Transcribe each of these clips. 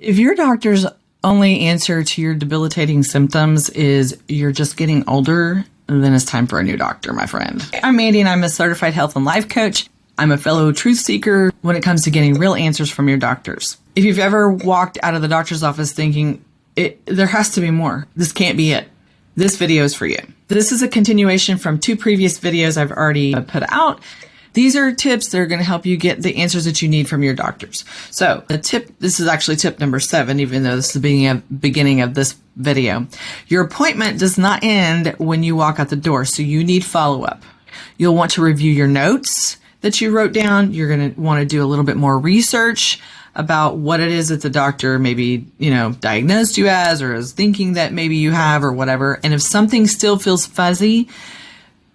If your doctor's only answer to your debilitating symptoms is you're just getting older, then it's time for a new doctor, my friend. I'm Mandy and I'm a certified health and life coach. I'm a fellow truth seeker when it comes to getting real answers from your doctors. If you've ever walked out of the doctor's office thinking, there has to be more, this can't be it, this video is for you. This is a continuation from 2 previous videos I've already put out. These are tips that are going to help you get the answers that you need from your doctors. So this is actually tip number 7, even though this is the beginning of this video. Your appointment does not end when you walk out the door, so you need follow-up. You'll want to review your notes that you wrote down. You're going to want to do a little bit more research about what it is that the doctor maybe, diagnosed you as or is thinking that maybe you have or whatever. And if something still feels fuzzy,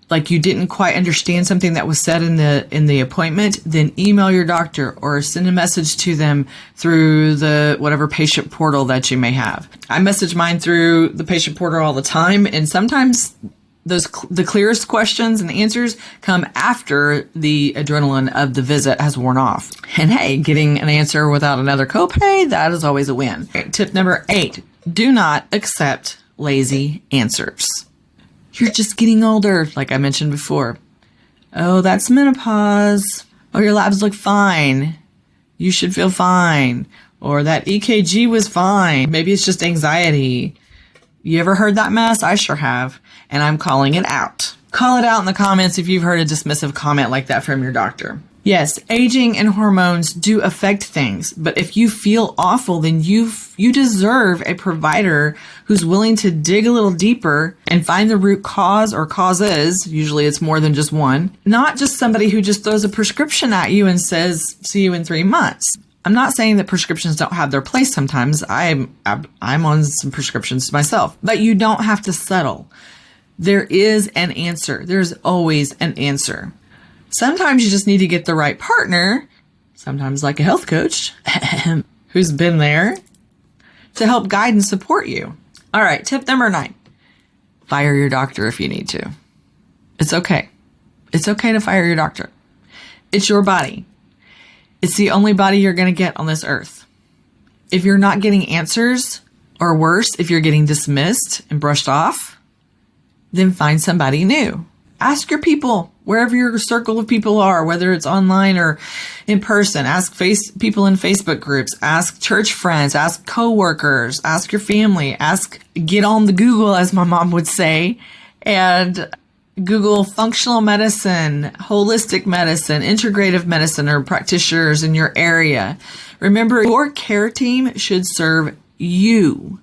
like you didn't quite understand something that was said in the appointment, then email your doctor or send a message to them through the whatever patient portal that you may have. I message mine through the patient portal all the time, and sometimes the clearest questions and answers come after the adrenaline of the visit has worn off. And hey, getting an answer without another copay, that is always a win. Tip number 8, do not accept lazy answers. You're just getting older, like I mentioned before. Oh, that's menopause. Oh, your labs look fine. You should feel fine. Or that EKG was fine. Maybe it's just anxiety. You ever heard that mess? I sure have. And I'm calling it out. Call it out in the comments if you've heard a dismissive comment like that from your doctor. Yes, aging and hormones do affect things, but if you feel awful, then you deserve a provider who's willing to dig a little deeper and find the root cause or causes. Usually it's more than just one. Not just somebody who just throws a prescription at you and says, see you in 3 months. I'm not saying that prescriptions don't have their place sometimes. I'm on some prescriptions myself, but you don't have to settle. There is an answer. There's always an answer. Sometimes you just need to get the right partner, sometimes like a health coach, who's been there to help guide and support you. All right, tip number 9, fire your doctor if you need to. It's okay. It's okay to fire your doctor. It's your body. It's the only body you're going to get on this earth. If you're not getting answers, or worse, if you're getting dismissed and brushed off, then find somebody new. Ask your people, wherever your circle of people are, whether it's online or in person. Ask people in Facebook groups. Ask church friends. Ask coworkers. Ask your family. Get on the Google, as my mom would say, and Google functional medicine, holistic medicine, integrative medicine, or practitioners in your area. Remember, your care team should serve you.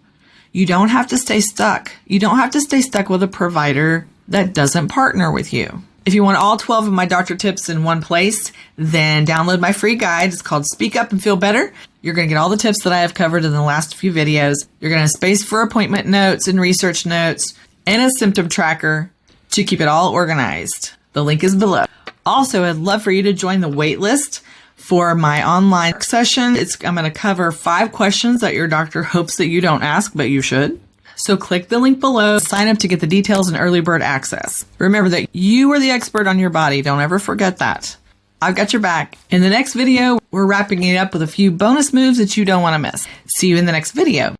You don't have to stay stuck. You don't have to stay stuck with a provider that doesn't partner with you. If you want all 12 of my doctor tips in one place, then download my free guide. It's called Speak Up and Feel Better. You're going to get all the tips that I have covered in the last few videos. You're going to have space for appointment notes and research notes and a symptom tracker to keep it all organized. The link is below. Also, I'd love for you to join the wait list for my online session. I'm going to cover 5 questions that your doctor hopes that you don't ask, but you should. So click the link below, sign up to get the details and early bird access. Remember that you are the expert on your body. Don't ever forget that. I've got your back. In the next video, we're wrapping it up with a few bonus moves that you don't want to miss. See you in the next video.